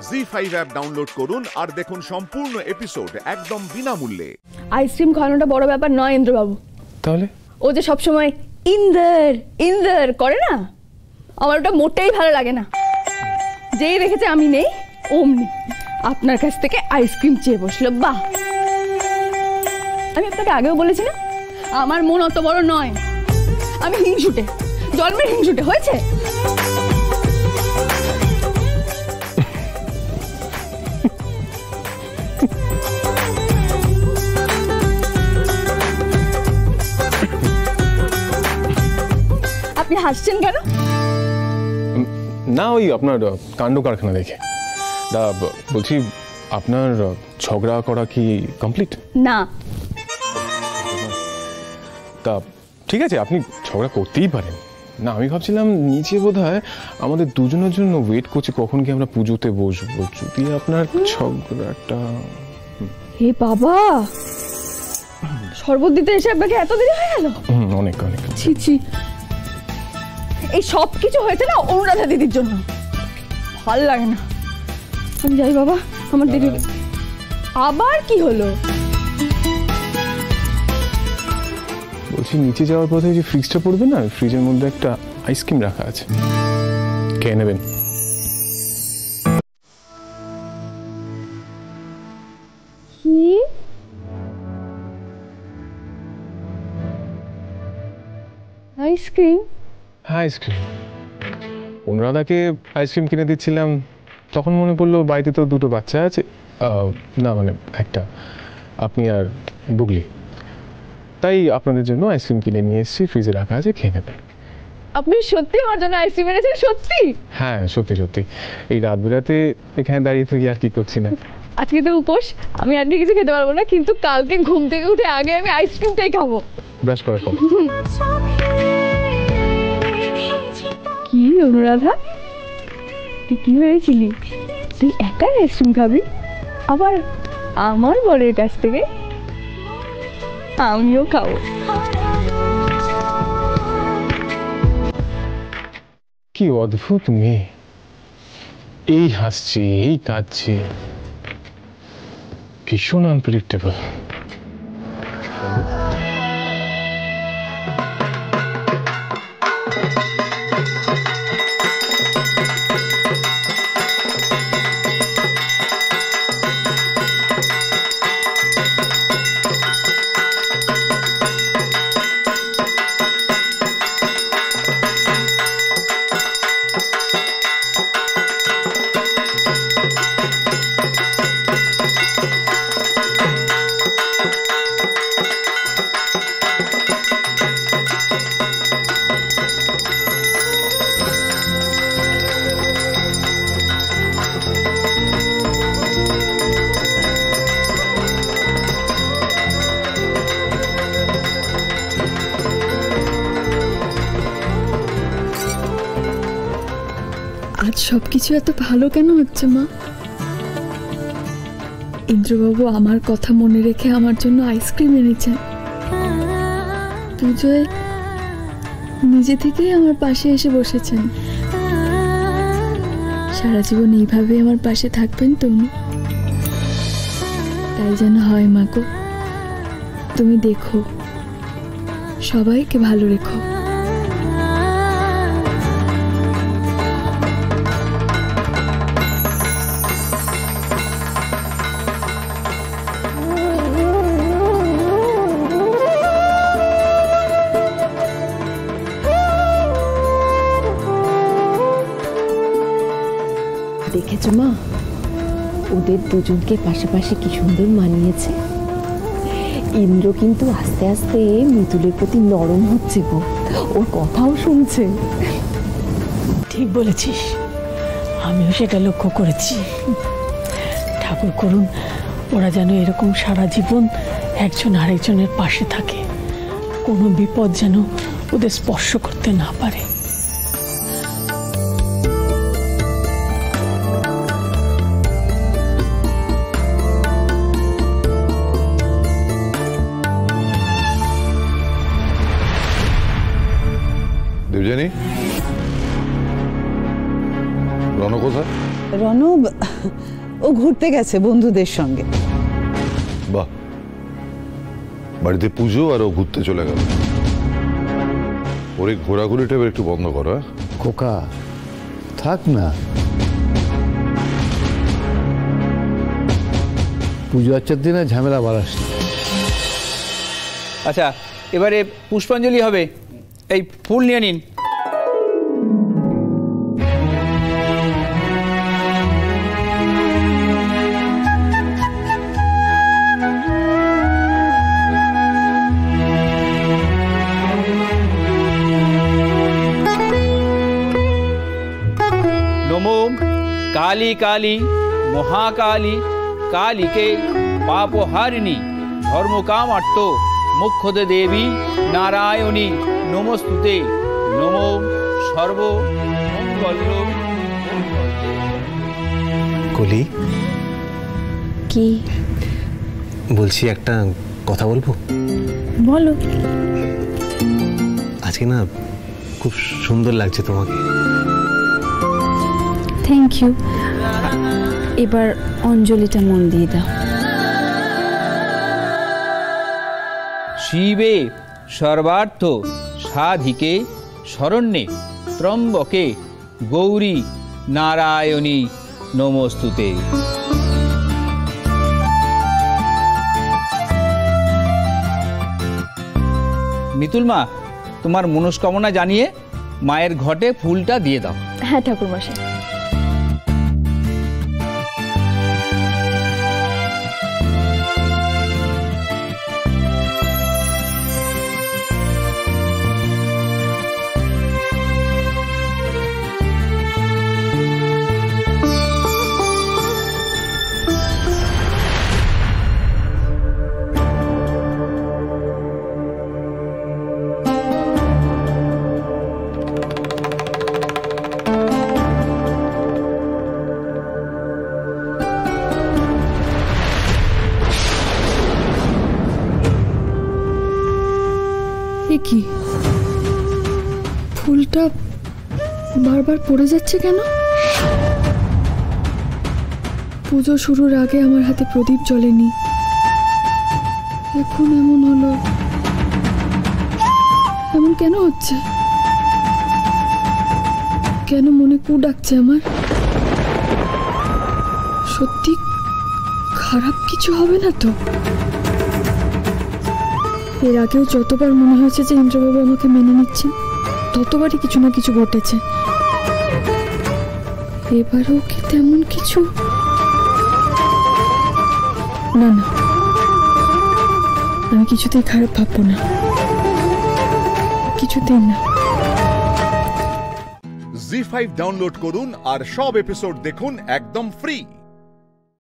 ZEE5 app download করুন আর দেখুন সম্পূর্ণ এপিসোড একদম বিনামূল্যে। আইসক্রিম খাওয়ানোটা বড় ব্যাপার নয় ইন্দ্রবাবু। তাহলে ও যে সবসময় ইন্দার ইন্দার করে না, আমার ওটা মোটেই ভালো লাগে না। যেই রেখেছে আমি নেই অমনি আপনার কাছ থেকে আইসক্রিম চেয়ে বসলো। বাহ, আমি আপনাকে আগেও বলেছি না আমার মন অত বড় নয়, আমি হিংসুটে, জন্মের হিংসুটে। হয়েছে? আপনি হাসছেন কেন? না, ওই আপনার কাণ্ড কারখানা দেখে। দা বলছি, আপনার ঝগড়া করা কি কমপ্লিট? না। তা ঠিক আছে, আপনি ঝগড়া করতেই পারেন না। আমি ভাবছিলাম নিচে বোধহয় আমাদের দুজনের জন্য ওয়েট করছে কখন কি আমরা পুজোতে বসবো। যদি আপনার ঝগড়াটা... হে বাবা, শরবত দিতে এসে আপনাকে এত দেরি হয়ে গেল? অনেক অনেক। ছি ছি, এই সব কিছু হয়েছে না অনুরাধা দিদির জন্য। ভাল লাগে না। আমি যাই বাবা, আমার দেরি। আবার কি হলো? বলছি নিচে যাওয়ার পথে যে ফ্রিজটা পড়বে না, ফ্রিজের মধ্যে একটা আইসক্রিম রাখা আছে, খেয়ে নেবেন। কি? আইসক্রিম? হ্যাঁ, আইসক্রিম। অনুরাধাকে আইসক্রিম কিনে দিচ্ছিলাম, তখন মনে পড়লো বাড়িতে তো দুটো বাচ্চা আছে। না মানে একটা, আপনি আর বুগলি। তাই আপনাদের জন্য আইসক্রিম কিনে নিয়ে এসেছি, ফ্রিজে রাখা আছে, খেয়ে নেবেন। আপনি সত্যি আমার জন্য আইসক্রিম এনেছেন? সত্যি? হ্যাঁ সত্যি সত্যি। এই রাত বেলাতে এখানে দাঁড়িয়ে থেকে আর কি করছি না। আজকে তো উপোস, আমি আর কিছু খেতে পারবো না, কিন্তু কালকে ঘুম থেকে উঠে আগে আমি আইসক্রিমটাই খাবো। ব্রাশ করার পর। কি অনুরাধা, তুই কি ভেবেছিলি তুই একাই আইসক্রিম খাবি? আবার আমার বরের কাছ থেকে আমিও খাবো। কি অদ্ভুত মেয়ে, এই হাসছে এই কাঁদছে, ভীষণ আনপ্রেডিক্টেবল। আজ সবকিছু এত ভালো কেন হচ্ছে মা? ইন্দ্রবাবু আমার কথা মনে রেখে আমার জন্য আইসক্রিম এনেছেন। পুজোয় নিজে থেকেই আমার পাশে এসে বসেছেন। সারা জীবন এইভাবে আমার পাশে থাকবেন তো উনি? তাই যেন হয় মা গো, তুমি দেখো, সবাইকে ভালো রেখো। দেখেছো মা, ওদের দুজনকে পাশাপাশি কি সুন্দর মানিয়েছে। ইন্দ্র কিন্তু আস্তে আস্তে মিতুলের প্রতি নরম হচ্ছে গো, ওর কথাও শুনছে। ঠিক বলেছিস, আমিও সেটা লক্ষ্য করেছি। ঠাকুর করুন ওরা যেন এরকম সারা জীবন একজন আরেকজনের পাশে থাকে, কোনো বিপদ যেন ওদের স্পর্শ করতে না পারে। দেবযানী, রণ কোথায়? রণব ও ঘুরতে গেছে বন্ধুদের সঙ্গে। বাহ, বাড়িতে পুজো আর ও ঘুরতে চলে গেল। ওর এই ঘোরাঘুরিটা এবার একটু বন্ধ করো। খোকা থাক না, পুজো আচ্চার দিনে ঝামেলা বাড়াস। আচ্ছা, এবারে পুষ্পাঞ্জলি হবে, এই ফুল নিয়ে নিন। নমো কালী কালী মহাকালী কালীকে পাপহারিণী ধর্মকামার্ত মুখ্যদে দেবী নারায়ণী নমস্তুতে। নমো সর্বমঙ্গল। কলি, কি বলছি একটা কথা বলবো? বলো। আজকে না খুব সুন্দর লাগছে তোমাকে। Thank you. এবার অঞ্জলিটা মন দিয়ে দাও। শিবে সর্বার্থ সাধিকে শরণ্যে ত্রম্বকে গৌরী নারায়ণী নমস্তুতে। মিতুল মা, তোমার মনস্কামনা জানিয়ে মায়ের ঘটে ফুলটা দিয়ে দাও। হ্যাঁ ঠাকুরমশাই। কি ফুলটা বারবার পড়ে যাচ্ছে কেন? পুজো শুরুর আগে আমার হাতে প্রদীপ জ্বলেনি, এখন এমন হলো। এমন কেন হচ্ছে? কেন মনে কু ডাকছে আমার? সত্যি খারাপ কিছু হবে না তো? এর আগেও যতবার মনে হয়েছে যে ইন্দ্রবাবু আমাকে মেনে নিচ্ছেন, ততবারই কিছু না কিছু ঘটেছে। এবারও কি তেমন কিছু? না না, আমি কিছুতেই খারাপ ভাববো না, কিছুতেই না। জি5 ডাউনলোড করুন আর সব এপিসোড দেখুন একদম ফ্রি।